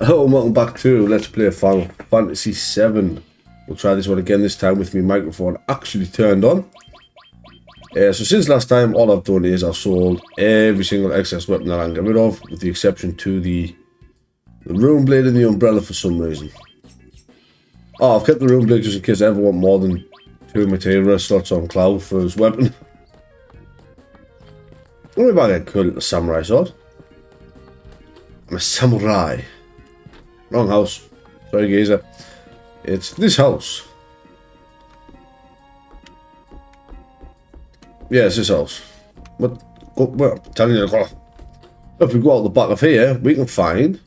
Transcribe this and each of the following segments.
Hello and welcome back to Let's Play Final Fantasy VII. We'll try this one again, this time with my microphone actually turned on. So since last time, all I've done is I've sold every single excess weapon that I can get rid of, with the exception to the rune blade and the umbrella for some reason. Oh, I've kept the rune blade just in case I ever want more than 2 Materia slots on Cloud for his weapon. What about I get a cool little samurai sword? I'm a samurai. Wrong house. Sorry, Gaia. It's this house. Yeah, it's this house. But well, I'm telling you, if we go out the back of here, we can find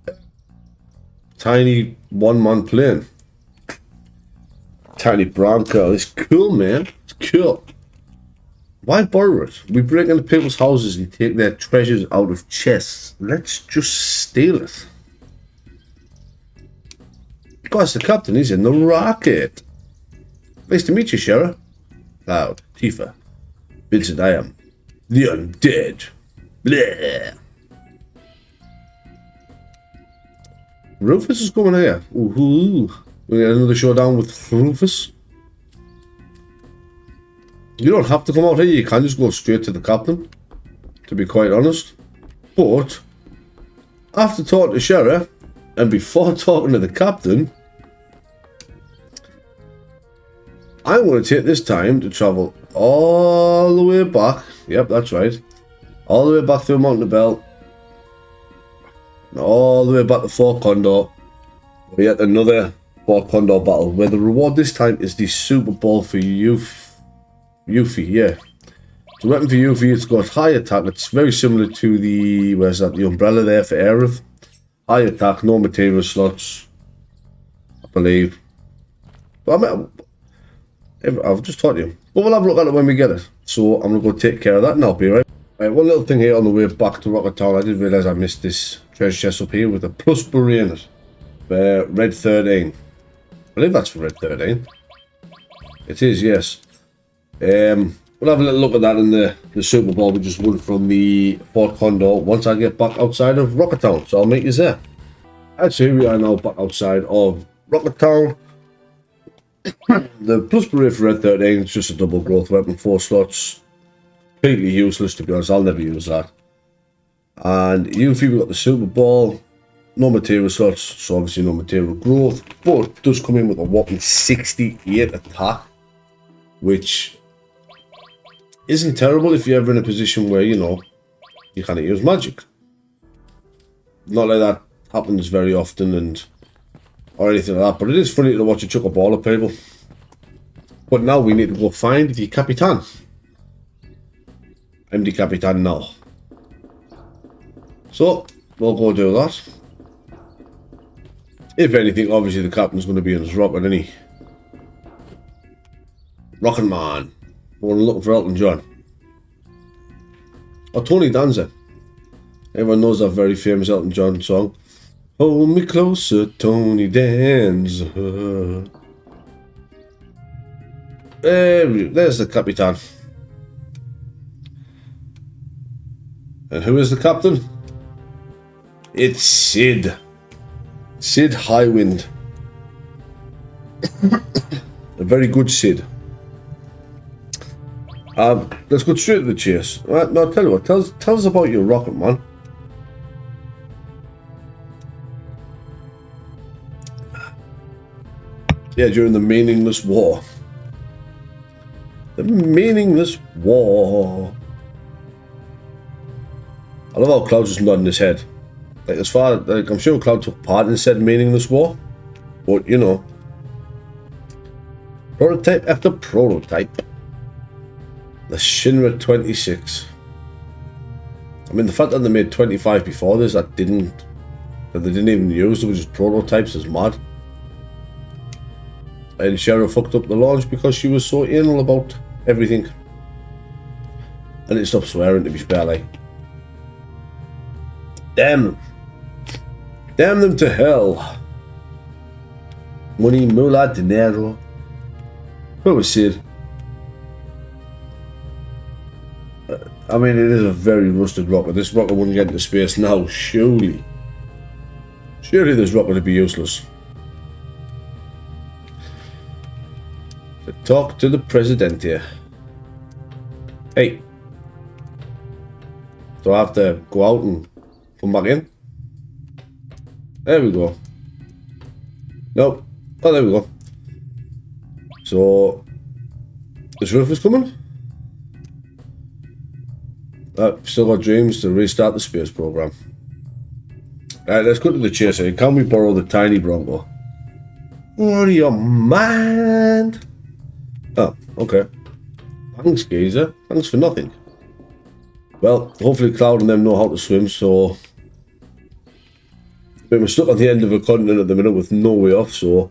a tiny one-man plane. Tiny brown girl. It's cool, man. It's cool. Why borrow it? We break into people's houses and take their treasures out of chests. Let's just steal it. Of course, the captain is in the rocket. Nice to meet you, Sheriff. Cloud, Tifa, Vincent, I am the undead. Bleh. Rufus is coming here. Ooh, we get another showdown with Rufus. You don't have to come out here, you can just go straight to the captain, to be quite honest. But, after talking to Sheriff, and before talking to the captain, I'm going to take this time to travel all the way back, yep, that's right, all the way back through Mountain Belt, and all the way back to Fort Condor, for yet another Fort Condor battle, where the reward this time is the Super Bowl for Yuffie, yeah. The weapon for Yuffie, it's got high attack. It's very similar to the, where's that, the umbrella there for Aerith. High attack, no Materia slots, I believe. But I mean, I've just taught you. But we'll have a look at it when we get it. So I'm going to go take care of that and I'll be right. Right, one little thing here on the way back to Rocket Town. I did realise I missed this treasure chest up here with a plus berry in it. For Red 13. I believe that's for Red 13. It is, yes. We'll have a little look at that in the Super Bowl we just won from the Fort Condor once I get back outside of Rocket Town. So I'll meet you there. Actually, we are now back outside of Rocket Town. The plus berry for Red 13 is just a double growth weapon, 4 slots. Completely useless, to be honest. I'll never use that. And Yuffie, we got the Super Bowl. No Materia slots, so obviously no Materia growth. But it does come in with a whopping 68 attack, which isn't terrible if you're ever in a position where, you know, you can't use magic. Not like that happens very often and or anything like that, but it is funny to watch you chuck a ball at people. But now we need to go find the Capitan. I'm the Capitan now. So, we'll go do that. If anything, obviously the Captain's going to be in his rocket, isn't he? Rockin' Man. We're looking for Elton John. Or Tony Danza. Everyone knows that very famous Elton John song. Hold me closer, Tony Danza. There's the Capitan. And who is the captain? It's Sid. Sid Highwind. A very good Sid. Let's go straight to the chase. Right, now tell you what, tell us about your rocket, man. Yeah, during the meaningless war. The meaningless war. I love how Cloud just nodding his head. Like, as far like, I'm sure Cloud took part in said meaningless war, but you know, prototype after prototype. The Shinra 26. I mean, the fact that they made 25 before this that they didn't even use, they were just prototypes, is mad. And Sheriff fucked up the launch because she was so anal about everything. I need to stop swearing, to be fair, like. Damn them. Damn them to hell. Money, moolah, dinero. Where was Sid? I mean, it is a very rusted rocket. This rocket wouldn't get into space now, surely. Surely this rocket would be useless. So talk to the president here. Hey. Do I have to go out and come back in? There we go. Nope. Oh, there we go. So, this roof is coming. I've still got dreams to restart the space program. Alright, let's go to the chase here. Can we borrow the tiny Bronco? What do you mind? Oh, okay. Thanks, geezer. Thanks for nothing. Well, hopefully Cloud and them know how to swim, so... we're stuck at the end of a continent at the minute with no way off, so...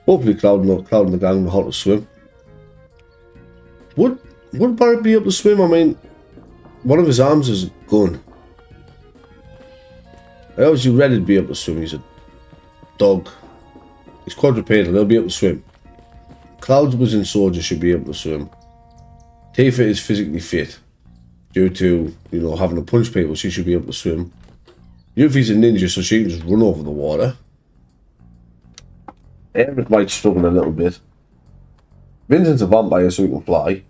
hopefully Cloud and the gang know how to swim. Would Barrett be able to swim? I mean, one of his arms is gone. I obviously read he'd be able to swim. He's a dog. He's quadrupedal, he'll be able to swim. Cloud's was in soldier, should be able to swim. Tifa is physically fit. Due to, you know, having to punch people, she should be able to swim. Yuffie's a ninja, so she can just run over the water. Ifrit might struggle a little bit. Vincent's a vampire, so he can fly.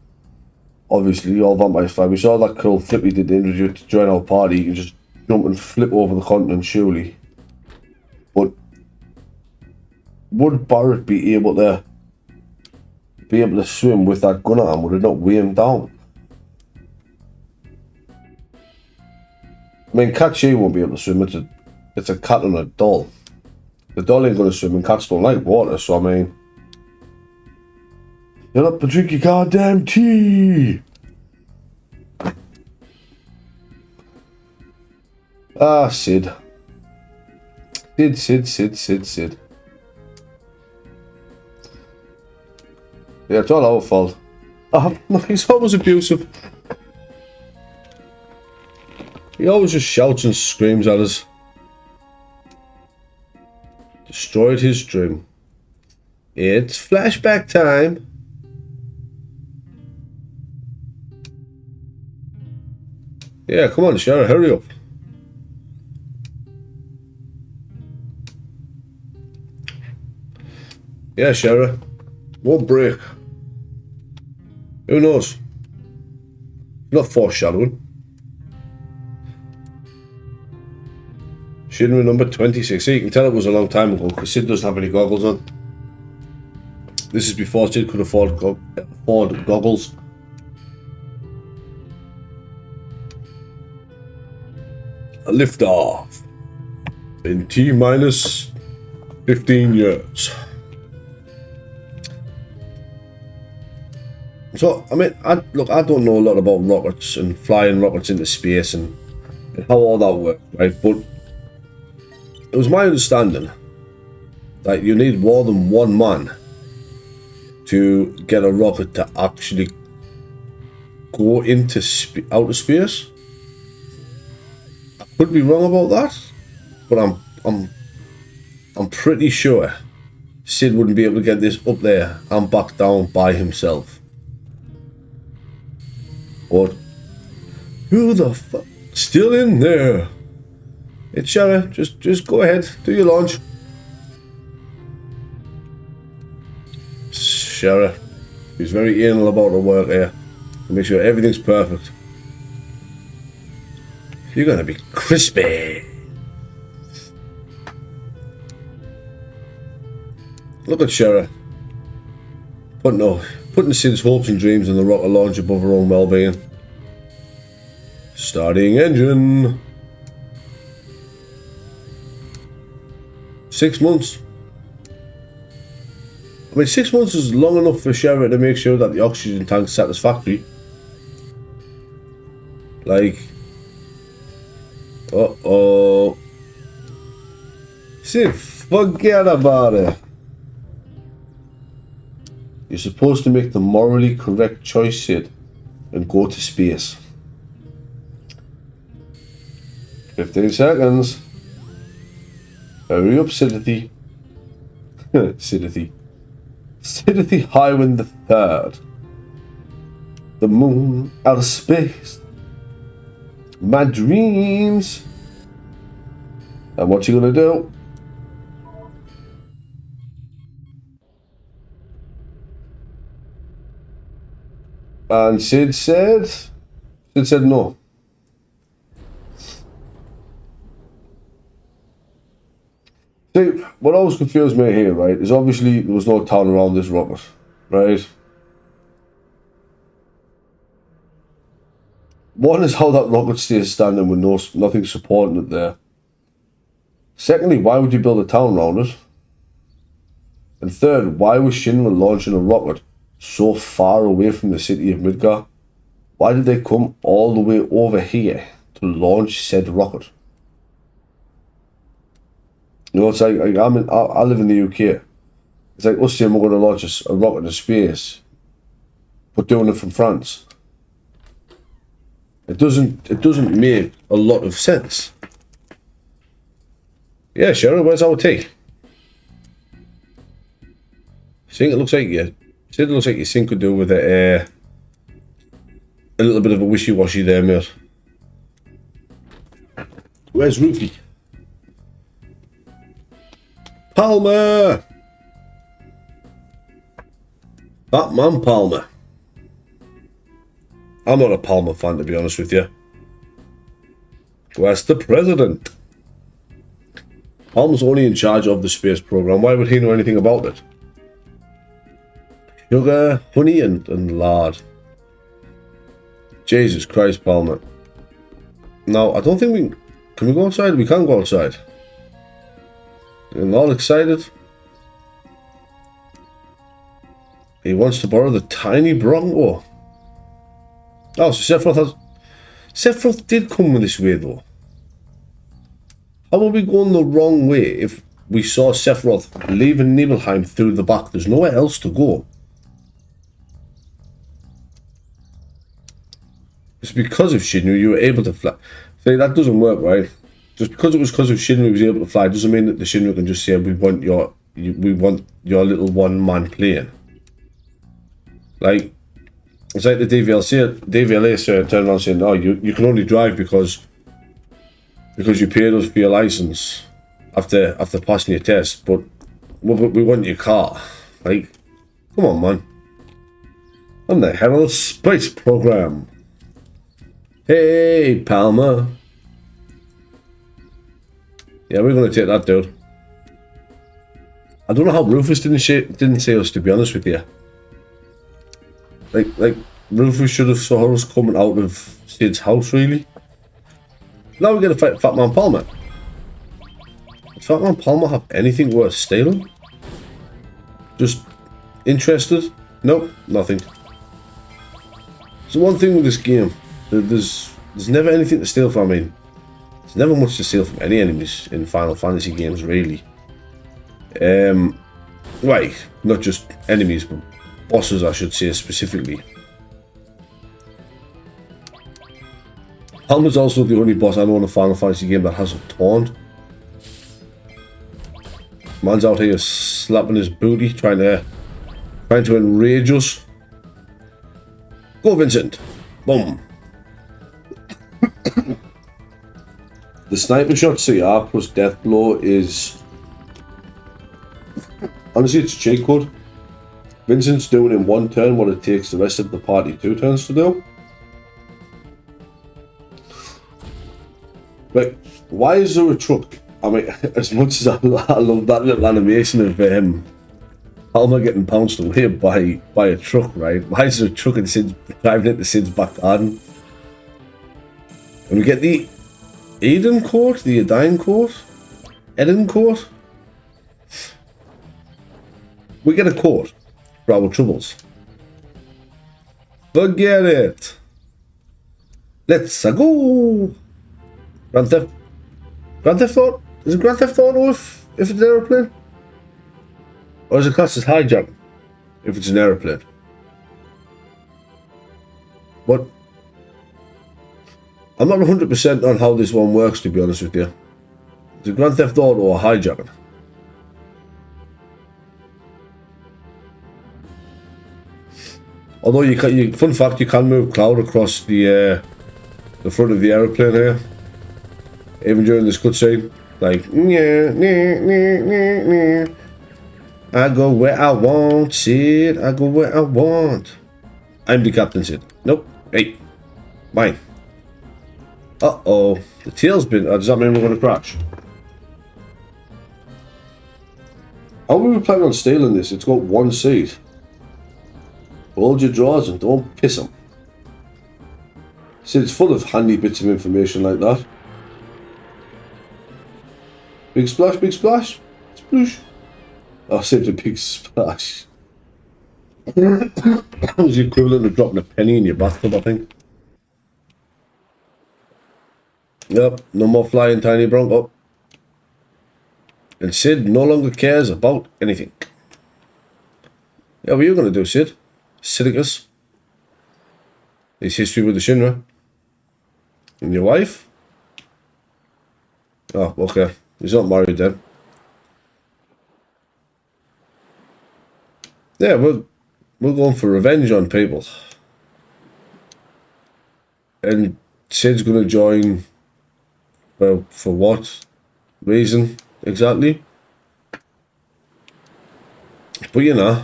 Obviously, all vampires fly. We saw that cool flip he did to join our party. You can just jump and flip over the continent, surely. But would Barrett be able to swim with that gun arm? Would it not weigh him down? I mean, Cat She won't be able to swim. It's a cat and a doll. The doll ain't gonna swim, and cats don't like water. So I mean, get up and drink your goddamn tea. Ah, Sid. Sid. Yeah, it's all our fault. Look, he's always abusive. He always just shouts and screams at us. Destroyed his dream. It's flashback time. Yeah, come on, Sharon, hurry up. Yeah, Sharon. Won't break. Who knows? Not foreshadowing. Shinra number 26. So you can tell it was a long time ago because Sid doesn't have any goggles on. This is before Sid could afford goggles. A lift off in T-minus 15 years. So, I mean, I don't know a lot about rockets and flying rockets into space and how all that works, right? But it was my understanding that you need more than one man to get a rocket to actually go into outer space. I could be wrong about that, but I'm pretty sure Sid wouldn't be able to get this up there and back down by himself. But who the fuck still in there? It's Shara. Just go ahead, do your launch. Shara, he's very anal about her work here. Make sure everything's perfect. You're gonna be crispy. Look at Shara. Putting Sid's hopes and dreams on the rocket launch above her own well-being. Starting engine. 6 months. I mean, 6 months is long enough for Shara to make sure that the oxygen tank's satisfactory. Like, uh-oh. Sid, forget about it. You're supposed to make the morally correct choice, Sid, and go to space. 15 seconds. Hurry up, Sidothy. Sidothy Highwind the Third. The moon, outer space, My dreams. And what's he gonna do? And Sid said no. See, what always confused me here, right, is obviously there was no town around this rocket, right? One is how that rocket stays standing with nothing supporting it there. Secondly, why would you build a town around it? And third, why was Shinra launching a rocket so far away from the city of Midgar? Why did they come all the way over here to launch said rocket? You know, it's like I live in the UK. It's like us saying we're going to launch a rocket into space, but doing it from France. It doesn't make a lot of sense. Yeah, Sharon, where's our tea? I think it looks like you think could do with a little bit of a wishy-washy there, mate. Where's Rufy? Palmer! Batman Palmer. I'm not a Palmer fan, to be honest with you. Where's the president? Palmer's only in charge of the space program. Why would he know anything about it? Sugar, honey, and lard. Jesus Christ, Palmer. Now, I don't think we can we go outside? We can't go outside. I'm all excited. He wants to borrow the tiny Bronco. Oh, so Sephiroth did come this way, though. How are we going the wrong way if we saw Sephiroth leaving Nibelheim through the back? There's nowhere else to go. It's because of Shinru you were able to fly. See, that doesn't work, right? Just because it was because of Shinru he was able to fly doesn't mean that the Shinru can just say we want your little one-man plane. Like, it's like the DVLA turned around saying, "Oh, you can only drive because you paid us for your license after passing your test, but we want your car." Like, come on, man. I'm the head of the space program. Hey, Palmer. Yeah, we're gonna take that, dude. I don't know how Rufus didn't say us, to be honest with you. Like Rufus should have saw us coming out of Sid's house, really. Now we're gonna fight Fat Man Palmer. Does Fat Man Palmer have anything worth stealing? Just interested? Nope, nothing. So one thing with this game, there's never anything to steal from. I mean, there's never much to steal from any enemies in Final Fantasy games, really. Right, not just enemies, but bosses, I should say, specifically. Palmer's also the only boss I know in a Final Fantasy game that has a taunt. Man's out here slapping his booty, trying to enrage us. Go, Vincent! Boom! The sniper shot CR plus death blow is... honestly, it's a cheat code. Vincent's doing in one turn what it takes the rest of the party 2 turns to do. Like, why is there a truck? I mean, as much as I love that little animation of Palmer getting pounced away by a truck, right? Why is there a truck and Sid's driving into Sid's back garden? And we get the Eden Court, the Adain Court, Eden Court. We get a court for our troubles. Forget it. Let's go. Grand Theft Auto? Is it Grand Theft Auto if it's an aeroplane? Or is it classed as hijacking if it's an aeroplane? But I'm not 100% on how this one works, to be honest with you. Is it Grand Theft Auto or hijacking? Although fun fact, you can move Cloud across the the front of the aeroplane here. Even during this cutscene. Like, I go where I want, Sid. I go where I want. I'm the captain, Sid. Nope. Hey. Mine. Uh-oh. The tail's been... does that mean we're going to crash? How are we planning on stealing this? It's got one seat. Hold your drawers and don't piss them. See, it's full of handy bits of information like that. Big splash, big splash. Sploosh. Oh, I saved a big splash. That was the equivalent of dropping a penny in your bathtub, I think. Yep, no more flying tiny Bronco. And Sid no longer cares about anything. Yeah, what are you going to do, Sid? Sidicus? His history with the Shinra? And your wife? Oh, okay. He's not married then. Yeah, we're going for revenge on people. And Sid's going to join... Well, for what reason exactly? But you know,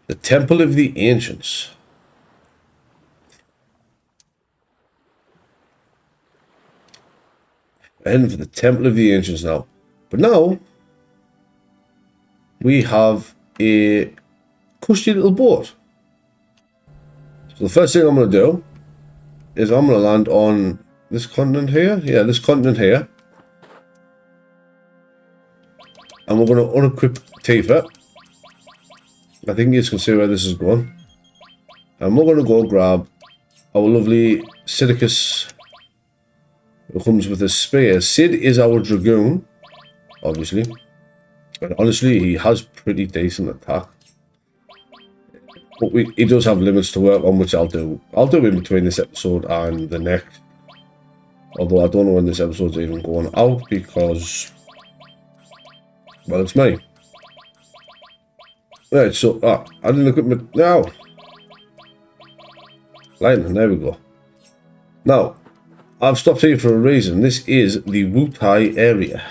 the Temple of the Ancients. Heading for the Temple of the Ancients now. But now, we have a cushy little boat. So the first thing I'm going to do is I'm going to land on this continent here. Yeah, this continent here. And we're going to unequip Tifa. I think you can see where this is going. And we're going to go grab our lovely Sidicus, who comes with a spear. Sid is our Dragoon, obviously. And honestly, he has pretty decent attack. But he does have limits to work on, which I'll do. I'll do in between this episode and the next. Although I don't know when this episode's even going out because... Well, it's me. Right, so... I didn't equip my... Now! Lightning, there we go. Now, I've stopped here for a reason. This is the Wutai area.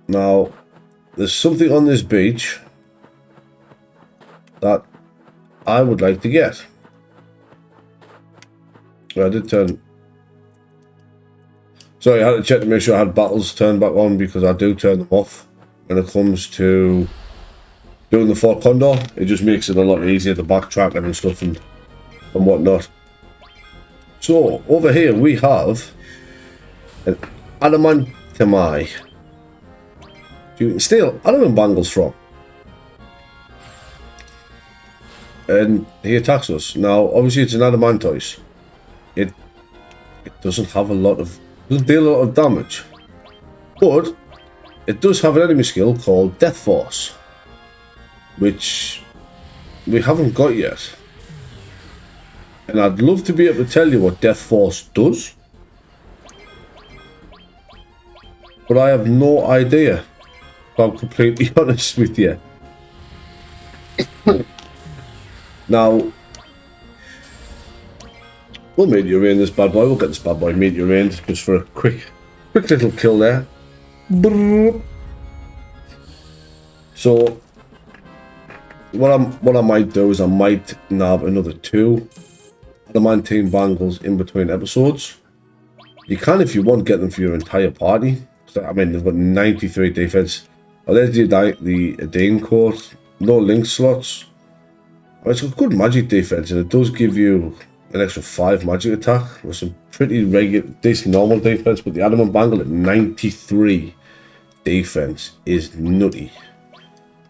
Now, there's something on this beach that I would like to get. I did turn... Sorry, I had to check to make sure I had battles turned back on because I do turn them off when it comes to doing the Fort Condor. It just makes it a lot easier to backtrack and stuff and whatnot. So, over here we have an Adamantine. You can steal Adamant bangles from. And he attacks us. Now, obviously it's an Adamantine. It doesn't have a lot of... doesn't deal a lot of damage. But it does have an enemy skill called Death Force. Which we haven't got yet. And I'd love to be able to tell you what Death Force does. But I have no idea. If I'm completely honest with you. Now, we'll meteorate this bad boy. We'll get this bad boy meteorate just for a quick little kill there. So, what I might do is I might nab another 2 Adamantine bangles in between episodes. You can, if you want, get them for your entire party. So, I mean, they've got 93 defense. Oh, there's the Adane court. No link slots. It's got good magic defense, and it does give you an extra 5 magic attack with some pretty decent normal defense. But the Adamant Bangle at 93 defense is nutty.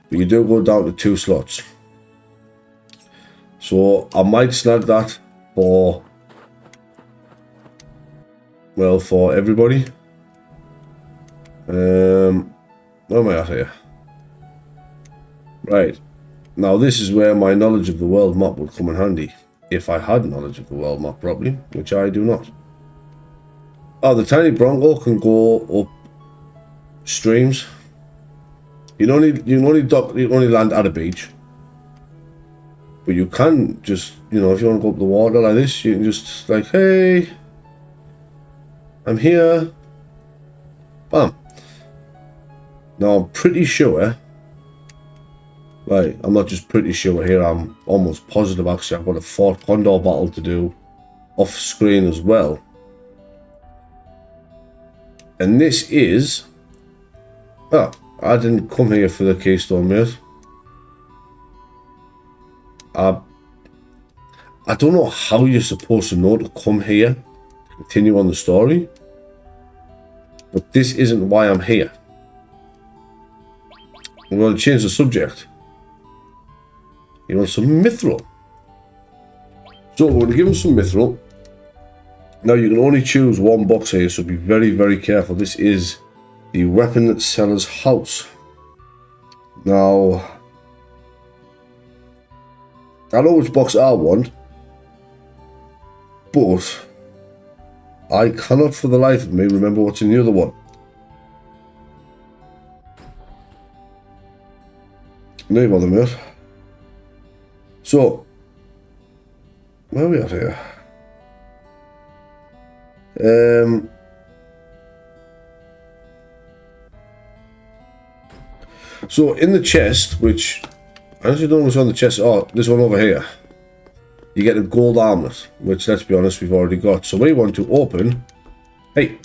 But you do go down to 2 slots. So I might snag that for, well, for everybody. Where am I at here? Right. Now this is where my knowledge of the world map would come in handy. If I had knowledge of the world map properly, which I do not. Oh, the tiny Bronco can go up streams. You can only land at a beach. But you can just, you know, if you want to go up the water like this, you can just like, hey, I'm here. Bam. Now I'm pretty sure, right, I'm not just pretty sure here, I'm almost positive actually I've got a Fort Condor battle to do off screen as well. And this is, oh, I didn't come here for the keystone, mate. I don't know how you're supposed to know to come here, continue on the story, but this isn't why I'm here. I'm going to change the subject. You want some mithril? So we're going to give him some mithril. Now you can only choose one box here, so be very, very careful. This is the weapon seller's house. Now, I know which box I want, but I cannot for the life of me remember what's in the other one. No bother, mate. So, where are we at here? So in the chest, which I actually don't know what's on the chest. Oh, this one over here. You get a gold armlet, which, let's be honest, we've already got. So we want to open. Hey,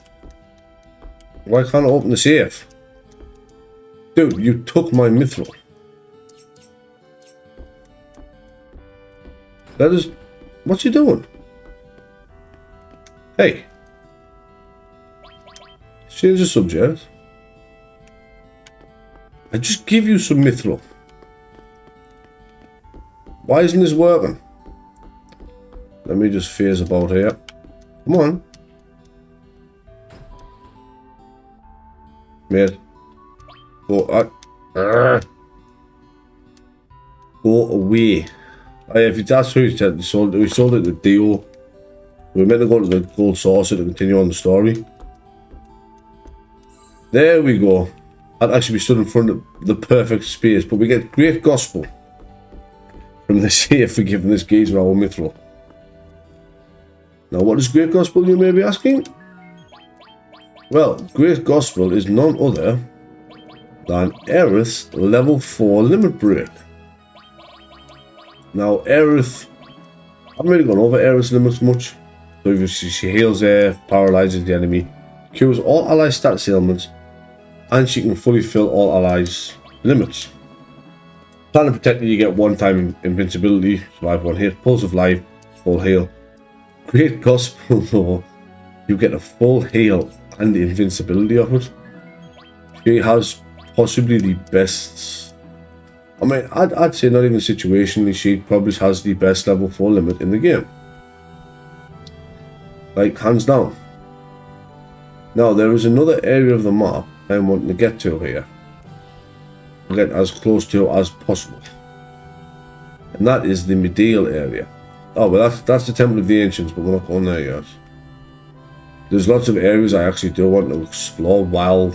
why can't I open the safe? Dude, you took my mithril. That is, what's he doing? Hey, change the subject. I just give you some mithril. Why isn't this working? Let me just phase about here. Come on. Mate. Go, go away. Oh, yeah, if you that's who we sold it to Dio. We were meant to go to the gold saucer to continue on the story. There we go. I'd actually be stood in front of the perfect space, but we get great gospel from the safe for giving this geezer our mithril. Now, what is great gospel, you may be asking? Well, great gospel is none other than Aerith's level 4 limit break. Now, Aerith, I haven't really gone over Aerith's limits much. So if she heals air, paralyzes the enemy, cures all ally stats ailments, and she can fully fill all allies' limits. Plan and Protector, you get one-time invincibility, survive one hit, Pulse of Life, full heal. Great Gospel, though, you get a full heal and the invincibility of it. She has possibly the best, I mean, I'd say not even situationally, she probably has the best level 4 limit in the game. Like, hands down. Now, there is another area of the map I'm wanting to get to here. Get as close to as possible. And that is the Medial area. Oh, well, that's the Temple of the Ancients, but we're not going there yet. There's lots of areas I actually do want to explore while...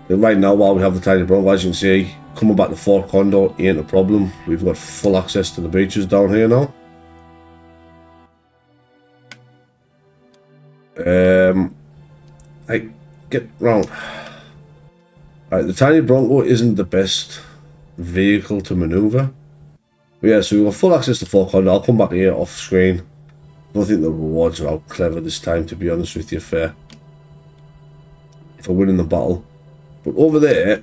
Right now, while we have the Tiny Bronco, as you can see, coming back to Fort Condor ain't a problem. We've got full access to the beaches down here now. Hey, get round. Right, the Tiny Bronco isn't the best vehicle to maneuver. But yeah, so we've got full access to Fort Condor. I'll come back here off screen. I don't think the rewards are out clever this time, to be honest with you, fair. For winning the battle. But over there,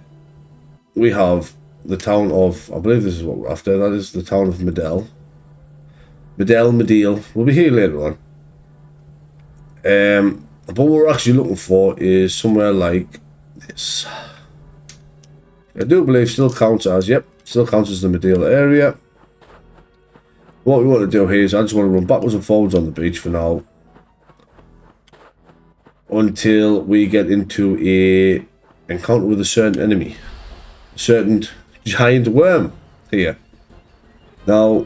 we have the town of, I believe this is what we're after, that is the town of Medel. Medial. We'll be here later on. But what we're actually looking for is somewhere like this. I do believe still counts as, yep, still counts as the Medial area. What we want to do here is I just want to run backwards and forwards on the beach for now. Until we get into a encounter with a certain enemy. A certain giant worm here. Now,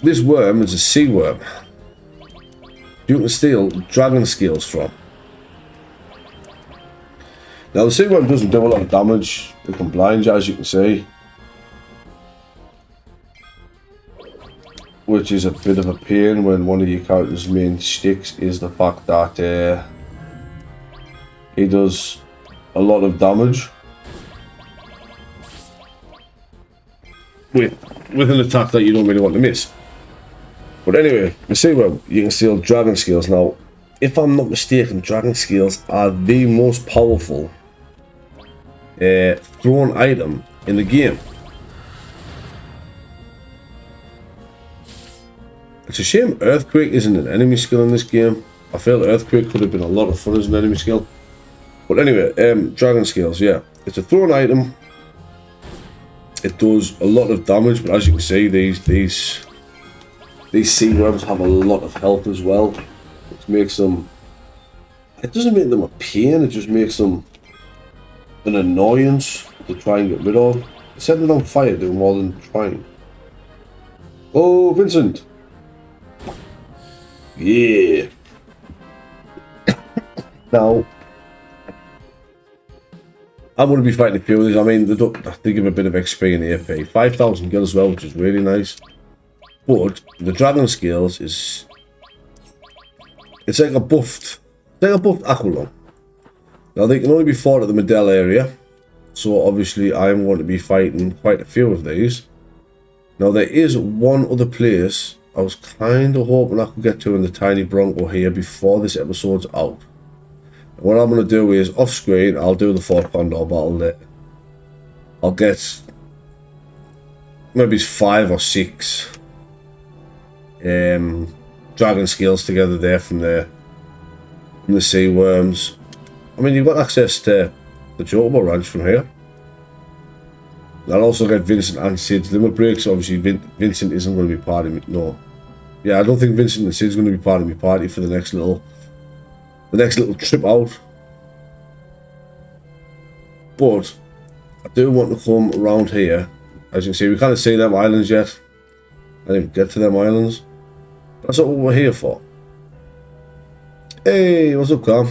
this worm is a sea worm. You can steal dragon scales from. Now the sea worm doesn't do a lot of damage. It can blind you, as you can see. which is a bit of a pain when one of your character's main sticks is the fact that he does a lot of damage with an attack that you don't really want to miss. But anyway, we see where you can steal dragon scales. Now, if I'm not mistaken, dragon scales are the most powerful thrown item in the game. It's a shame Earthquake isn't an enemy skill in this game. I feel Earthquake could have been a lot of fun as an enemy skill. But anyway, dragon scales, yeah. It's a thrown item. It does a lot of damage, but as you can see, these sea worms have a lot of health as well, which makes them... It doesn't make them a pain, it just makes them an annoyance to try and get rid of. Setting it on fire do more than trying. Oh, Vincent! Yeah! Now, I'm going to be fighting a few of these. I mean, they give a bit of XP in the AP. 5,000 gil as well, which is really nice. But the dragon scales is... It's like a buffed AxlRose. Now, they can only be fought at the Medell area. So, obviously, I'm going to be fighting quite a few of these. Now, there is one other place I was kind of hoping I could get to in the Tiny Bronco here before this episode's out. What I'm going to do is, off screen, I'll do the 4th Condor battle there. I'll get maybe 5 or 6 dragon scales together there from the sea worms. I mean, you've got access to the Chocobo Ranch from here. I'll also get Vincent and Sid's limit breaks. Obviously, Vincent isn't going to be part of me. No. Yeah, I don't think Vincent and Sid's going to be part of my party for the next little trip out. But I do want to come around here. As you can see, we can't see them islands yet. I didn't get to them islands. That's not what we're here for. Hey, what's up, Cam?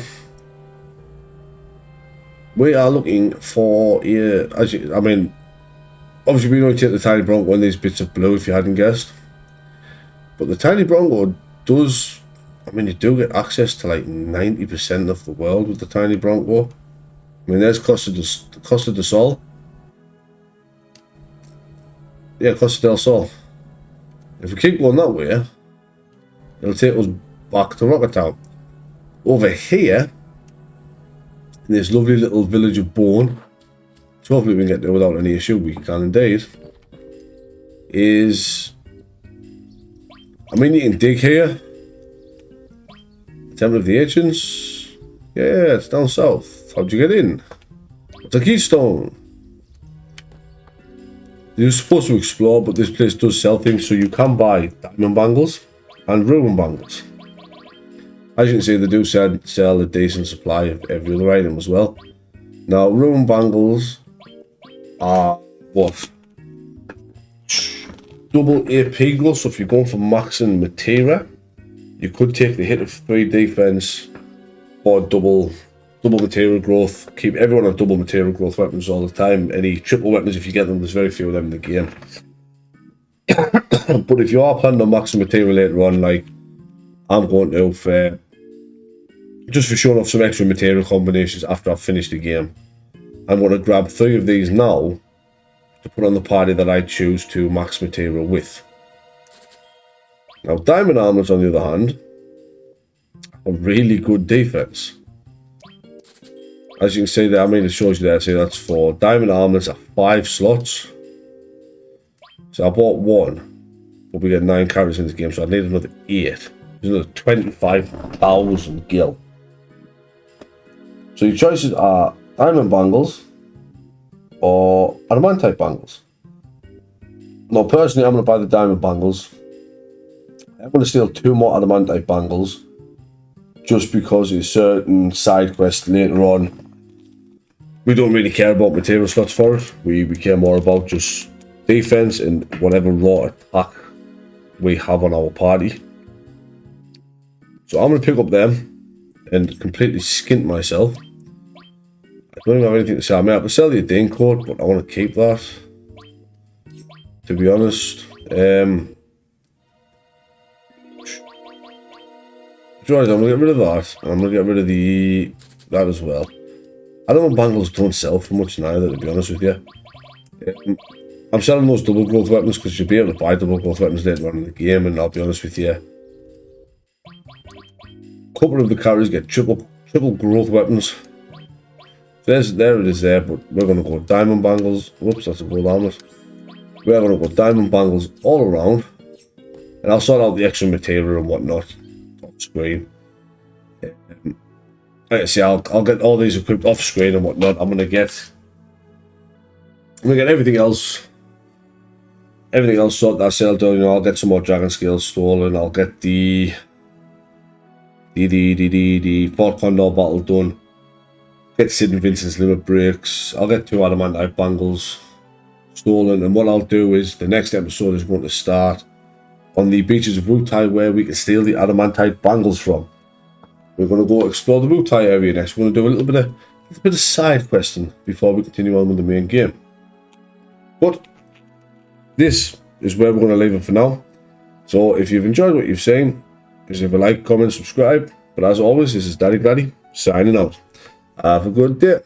We are looking for I mean, obviously we don't take the Tiny Bronco on these bits of blue if you hadn't guessed. But the Tiny Bronco does, I mean, you do get access to like 90% of the world with the Tiny Bronco. I mean, there's Costa del Sol. Yeah, Costa del Sol. If we keep going that way, it'll take us back to Rocket Town. Over here, in this lovely little village of Bourne, which hopefully we can get there without any issue, we can indeed, is... I mean, you can dig here. Temple of the Ancients. Yeah, it's down south. How'd you get in? It's a keystone. You're supposed to explore, but this place does sell things, so you can buy diamond bangles and ruin bangles. As you can see, they do sell a decent supply of every other item as well. Now, ruin bangles are what? Double AP growth, so if you're going for maxing Materia, you could take the hit of 3 defense or double Materia growth. Keep everyone on double Materia growth weapons all the time. Any triple weapons, if you get them, there's very few of them in the game. But if you are planning on maxing Materia later on, like I'm going to, just for showing off some extra Materia combinations after I've finished the game, I'm going to grab 3 of these now to put on the party that I choose to max Materia with. Now, diamond armors, on the other hand, are really good defense. As you can see there, I mean, it shows you there, see that's for diamond armors are 5 slots. So I bought 1, but we get 9 characters in this game, so I need another 8. There's another 25,000 gil. So your choices are diamond bangles or Adamantine bangles. Now, personally, I'm going to buy the diamond bangles. I'm going to steal 2 more Adamantine bangles just because it's certain side quests later on. We don't really care about material slots for it. We care more about just defense and whatever raw attack we have on our party. So I'm going to pick up them and completely skint myself. I don't even have anything to sell. I mean, I can sell the Adane code, but I want to keep that, to be honest. I'm going to get rid of that. And I'm going to get rid of that as well. Adamant bangles don't sell for much neither, to be honest with you. I'm selling those double growth weapons because you'll be able to buy double growth weapons later on in the game, and I'll be honest with you. A couple of the carries get triple growth weapons. There it is there, but we're going to go diamond bangles. Whoops, that's a gold armlet. We're going to go diamond bangles all around. And I'll sort out the extra materia and whatnot off screen. Like I say, I'll get all these equipped off screen and whatnot. I'm gonna get everything else sorted that sale done. You know, I'll get some more dragon scales stolen. I'll get the Fort Condor battle done. Get Sid and Vincent's limit breaks. I'll get 2 adamantine bangles stolen. And what I'll do is the next episode is going to start on the beaches of Wutai, where we can steal the adamantine bangles from. We're going to go explore the Wutai area next. We're going to do a little bit of side questing before we continue on with the main game. But this is where we're going to leave it for now. So if you've enjoyed what you've seen, please leave a like, comment, subscribe. But as always, this is Daddy Gladdy signing out. Have a good day.